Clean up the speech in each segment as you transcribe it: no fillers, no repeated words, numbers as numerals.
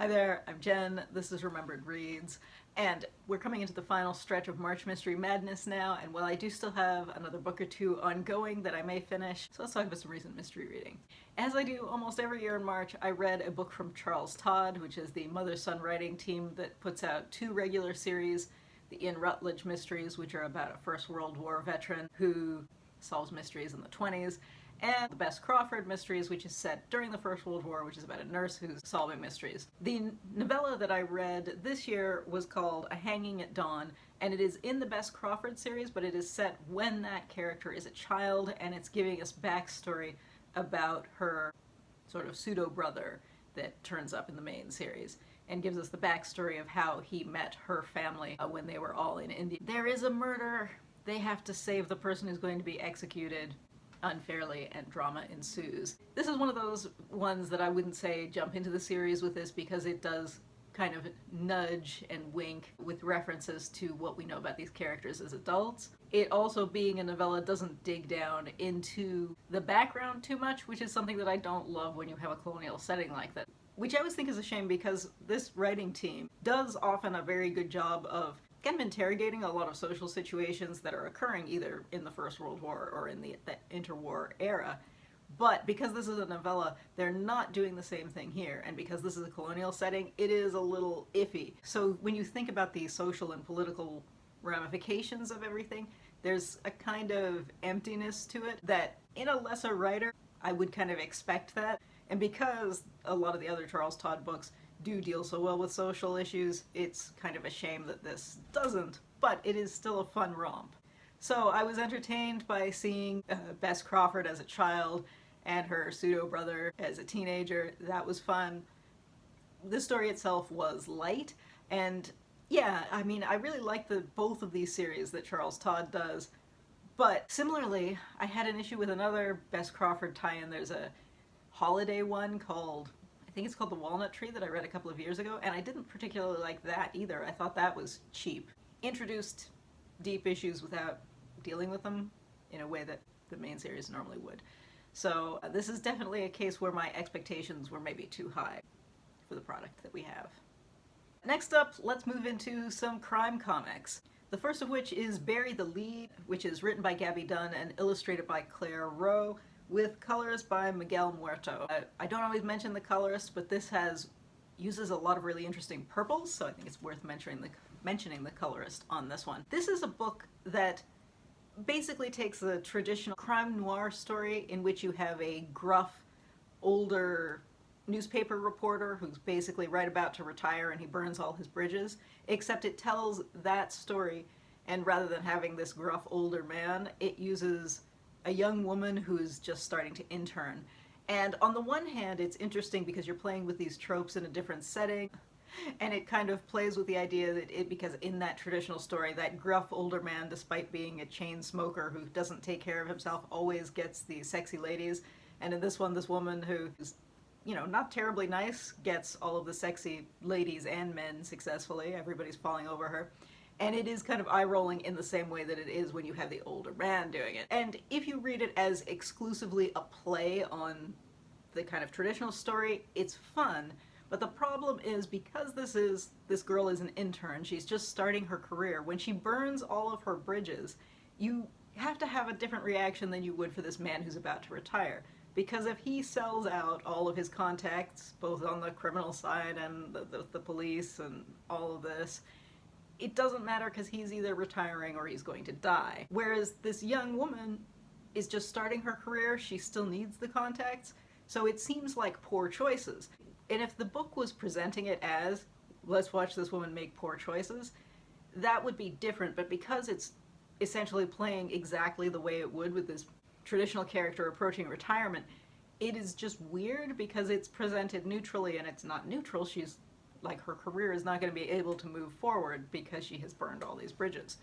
Hi there, I'm Jen, this is Remembered Reads, and we're coming into the final stretch of March Mystery Madness now, and while I do still have another book or two ongoing that I may finish, so let's talk about some recent mystery reading. As I do almost every year in March, I read a book from Charles Todd, which is the mother-son writing team that puts out two regular series, the Ian Rutledge mysteries, which are about a First World War veteran who solves mysteries in the 20s, and the Bess Crawford mysteries, which is set during the First World War, which is about a nurse who's solving mysteries. The novella that I read this year was called A Hanging at Dawn, and it is in the Bess Crawford series, but it is set when that character is a child, and it's giving us backstory about her sort of pseudo-brother that turns up in the main series, and gives us the backstory of how he met her family when they were all in India. There is a murder. They have to save the person who's going to be executed unfairly, and drama ensues. This is one of those ones that I wouldn't say jump into the series with this because it does kind of nudge and wink with references to what we know about these characters as adults. It also, being a novella, doesn't dig down into the background too much, which is something that I don't love when you have a colonial setting like that. Which I always think is a shame because this writing team does often a very good job of kind of interrogating a lot of social situations that are occurring either in the First World War or in the interwar era. But because this is a novella, they're not doing the same thing here, and because this is a colonial setting, it is a little iffy. So when you think about the social and political ramifications of everything, there's a kind of emptiness to it that, in a lesser writer, I would kind of expect that. And because a lot of the other Charles Todd books do deal so well with social issues, it's kind of a shame that this doesn't, but it is still a fun romp. So I was entertained by seeing Bess Crawford as a child and her pseudo-brother as a teenager. That was fun. The story itself was light, and yeah, I mean, I really like both of these series that Charles Todd does, but similarly, I had an issue with another Bess Crawford tie-in. There's a holiday one called, I think it's called The Walnut Tree, that I read a couple of years ago, and I didn't particularly like that either. I thought that was cheap. Introduced deep issues without dealing with them in a way that the main series normally would. So this is definitely a case where my expectations were maybe too high for the product that we have. Next up, let's move into some crime comics. The first of which is Bury the Lead, which is written by Gaby Dunn and illustrated by Claire Rowe, with colors by Miguel Muerto. I don't always mention the colorist, but this uses a lot of really interesting purples, so I think it's worth mentioning the colorist on this one. This is a book that basically takes the traditional crime noir story in which you have a gruff, older newspaper reporter who's basically right about to retire and he burns all his bridges, except it tells that story, and rather than having this gruff older man, it uses a young woman who's just starting to intern. And on the one hand, it's interesting because you're playing with these tropes in a different setting, and it kind of plays with the idea that because in that traditional story, that gruff older man, despite being a chain smoker who doesn't take care of himself, always gets the sexy ladies. And in this one, this woman who's, you know, not terribly nice, gets all of the sexy ladies and men successfully. Everybody's falling over her. And it is kind of eye-rolling in the same way that it is when you have the older man doing it. And if you read it as exclusively a play on the kind of traditional story, it's fun. But the problem is, because this girl is an intern, she's just starting her career, when she burns all of her bridges, you have to have a different reaction than you would for this man who's about to retire. Because if he sells out all of his contacts, both on the criminal side and the police and all of this, it doesn't matter because he's either retiring or he's going to die. Whereas this young woman is just starting her career, she still needs the contacts, so it seems like poor choices. And if the book was presenting it as, let's watch this woman make poor choices, that would be different, but because it's essentially playing exactly the way it would with this traditional character approaching retirement, it is just weird because it's presented neutrally, and it's not neutral. She's like, her career is not going to be able to move forward because she has burned all these bridges.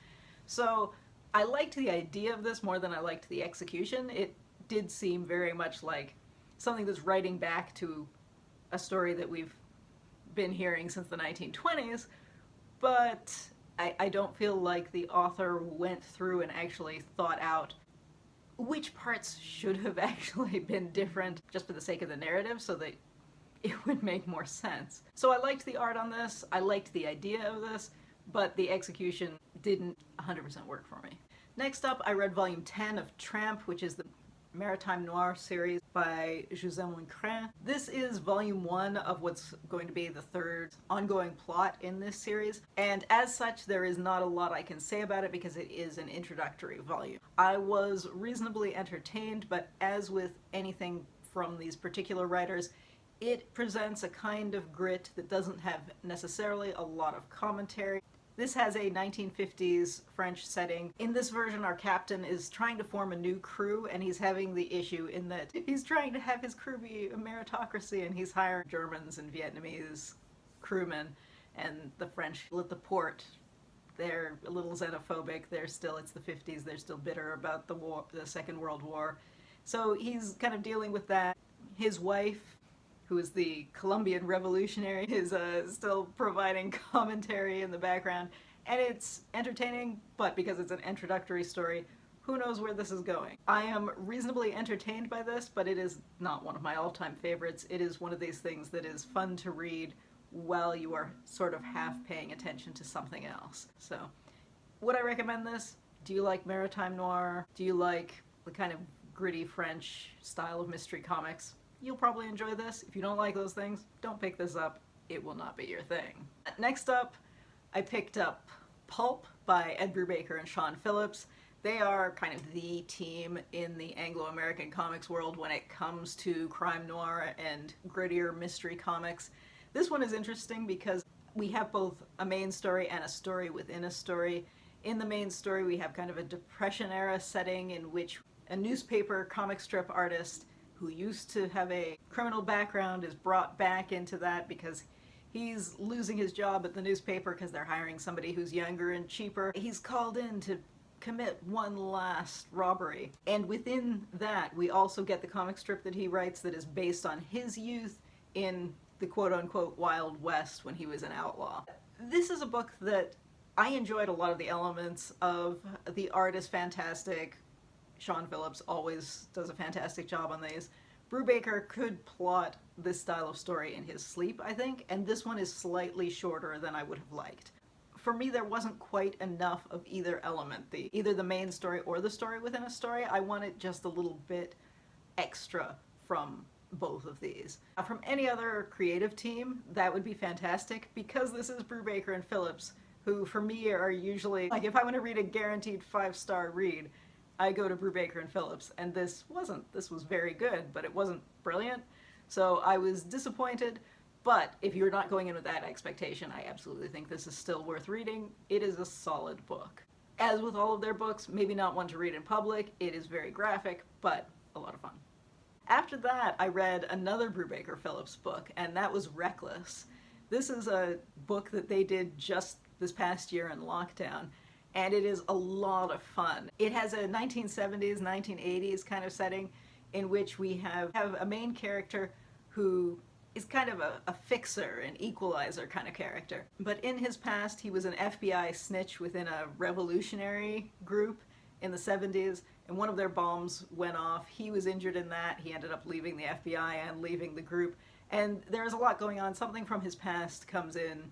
So I liked the idea of this more than I liked the execution. It did seem very much like something that's writing back to a story that we've been hearing since the 1920s, but I don't feel like the author went through and actually thought out which parts should have actually been different just for the sake of the narrative, so that it would make more sense. So I liked the art on this, I liked the idea of this, but the execution didn't 100% work for me. Next up, I read volume 10 of Tramp, which is the Maritime Noir series by Jean-Charles Kraehn. This is volume 1 of what's going to be the third ongoing plot in this series, and as such there is not a lot I can say about it because it is an introductory volume. I was reasonably entertained, but as with anything from these particular writers, it presents a kind of grit that doesn't have necessarily a lot of commentary. This has a 1950s French setting. In this version, our captain is trying to form a new crew, and he's having the issue in that he's trying to have his crew be a meritocracy, and he's hiring Germans and Vietnamese crewmen, and the French at the port, they're a little xenophobic. It's the 50s, they're still bitter about the war, the Second World War. So he's kind of dealing with that. His wife, who is the Colombian revolutionary, is still providing commentary in the background. And it's entertaining, but because it's an introductory story, who knows where this is going. I am reasonably entertained by this, but it is not one of my all-time favorites. It is one of these things that is fun to read while you are sort of half paying attention to something else. So, would I recommend this? Do you like maritime noir? Do you like the kind of gritty French style of mystery comics? You'll probably enjoy this. If you don't like those things, don't pick this up. It will not be your thing. Next up, I picked up Pulp by Ed Brubaker and Sean Phillips. They are kind of the team in the Anglo-American comics world when it comes to crime noir and grittier mystery comics. This one is interesting because we have both a main story and a story within a story. In the main story, we have kind of a Depression-era setting in which a newspaper comic strip artist who used to have a criminal background is brought back into that because he's losing his job at the newspaper because they're hiring somebody who's younger and cheaper. He's called in to commit one last robbery. And within that, we also get the comic strip that he writes that is based on his youth in the quote-unquote Wild West when he was an outlaw. This is a book that I enjoyed a lot of the elements of. The art is fantastic. Sean Phillips always does a fantastic job on these. Brubaker could plot this style of story in his sleep, I think, and this one is slightly shorter than I would have liked. For me, there wasn't quite enough of either element, either the main story or the story within a story. I wanted just a little bit extra from both of these. From any other creative team, that would be fantastic, because this is Brubaker and Phillips, who for me are usually, like, if I want to read a guaranteed 5-star read, I go to Brubaker and Phillips, and this wasn't. This was very good, but it wasn't brilliant. So I was disappointed, but if you're not going in with that expectation, I absolutely think this is still worth reading. It is a solid book. As with all of their books, maybe not one to read in public. It is very graphic, but a lot of fun. After that, I read another Brubaker Phillips book, and that was Reckless. This is a book that they did just this past year in lockdown, and it is a lot of fun. It has a 1970s, 1980s kind of setting in which we have a main character who is kind of a fixer, an equalizer kind of character. But in his past, he was an FBI snitch within a revolutionary group in the 70s, and one of their bombs went off. He was injured in that. He ended up leaving the FBI and leaving the group. And there's a lot going on. Something from his past comes in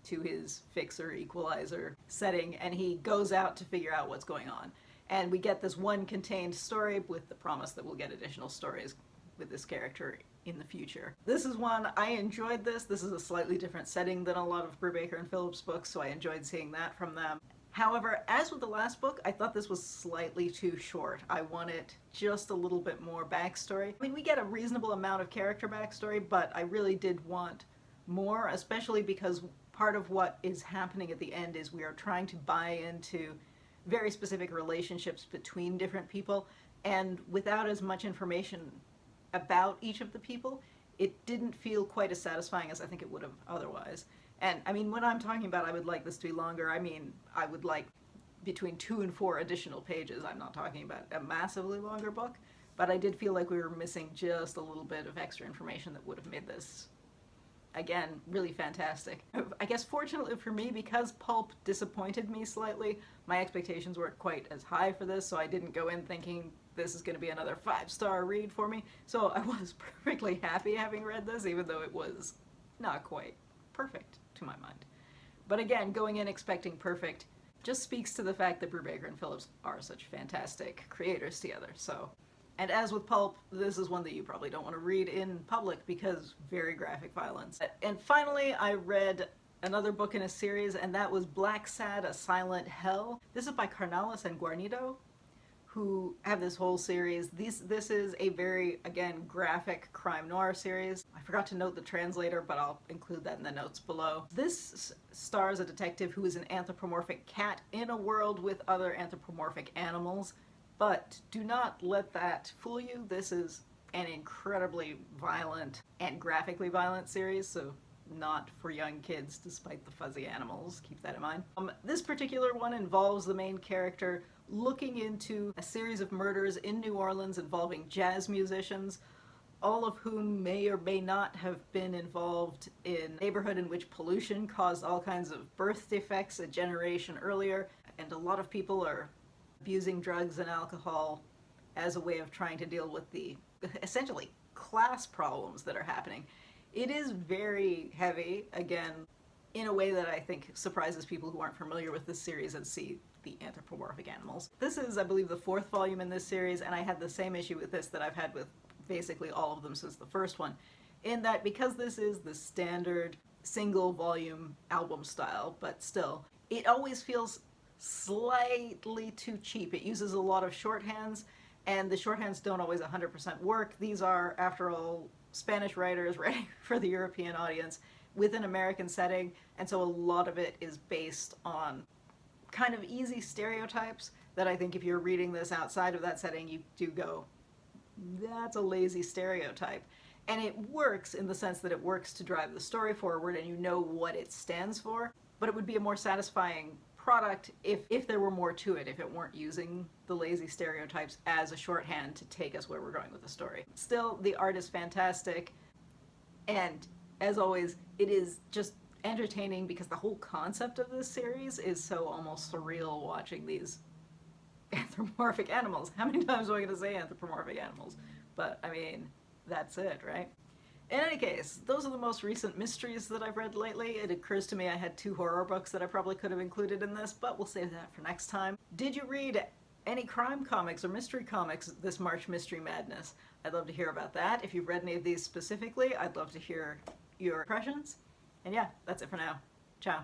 to his fixer equalizer setting, and he goes out to figure out what's going on. And we get this one contained story with the promise that we'll get additional stories with this character in the future. This is one, I enjoyed this. This is a slightly different setting than a lot of Brubaker and Phillips books, so I enjoyed seeing that from them. However, as with the last book, I thought this was slightly too short. I wanted just a little bit more backstory. I mean, we get a reasonable amount of character backstory, but I really did want more, especially because part of what is happening at the end is we are trying to buy into very specific relationships between different people, and without as much information about each of the people, it didn't feel quite as satisfying as I think it would have otherwise. And I mean, when I'm talking about I would like this to be longer, I mean, I would like between 2 and 4 additional pages. I'm not talking about a massively longer book, but I did feel like we were missing just a little bit of extra information that would have made this, again, really fantastic. I guess fortunately for me, because Pulp disappointed me slightly, my expectations weren't quite as high for this, so I didn't go in thinking this is going to be another 5-star read for me. So I was perfectly happy having read this, even though it was not quite perfect to my mind. But again, going in expecting perfect just speaks to the fact that Brubaker and Phillips are such fantastic creators together. So, and as with Pulp, this is one that you probably don't want to read in public because very graphic violence. And finally, I read another book in a series, and that was Blacksad, A Silent Hell. This is by Canales and Guarnido, who have this whole series. This is a very, again, graphic crime noir series. I forgot to note the translator, but I'll include that in the notes below. This stars a detective who is an anthropomorphic cat in a world with other anthropomorphic animals, but do not let that fool you. This is an incredibly violent and graphically violent series, so not for young kids despite the fuzzy animals. Keep that in mind. This particular one involves the main character looking into a series of murders in New Orleans involving jazz musicians, all of whom may or may not have been involved in a neighborhood in which pollution caused all kinds of birth defects a generation earlier, and a lot of people are abusing drugs and alcohol as a way of trying to deal with the essentially class problems that are happening. It is very heavy, again, in a way that I think surprises people who aren't familiar with this series and see the anthropomorphic animals. This is, I believe, the 4th volume in this series, and I had the same issue with this that I've had with basically all of them since the first one, in that because this is the standard single volume album style, but still, it always feels slightly too cheap. It uses a lot of shorthands, and the shorthands don't always 100% work. These are, after all, Spanish writers writing for the European audience with an American setting, and so a lot of it is based on kind of easy stereotypes that I think if you're reading this outside of that setting, you do go, that's a lazy stereotype. And it works in the sense that it works to drive the story forward and you know what it stands for, but it would be a more satisfying product if there were more to it, if it weren't using the lazy stereotypes as a shorthand to take us where we're going with the story. Still, the art is fantastic, and as always, it is just entertaining because the whole concept of this series is so almost surreal, watching these anthropomorphic animals. How many times am I going to say anthropomorphic animals? But, I mean, that's it, right? In any case, those are the most recent mysteries that I've read lately. It occurs to me I had 2 horror books that I probably could have included in this, but we'll save that for next time. Did you read any crime comics or mystery comics this March Mystery Madness? I'd love to hear about that. If you've read any of these specifically, I'd love to hear your impressions. And yeah, that's it for now. Ciao.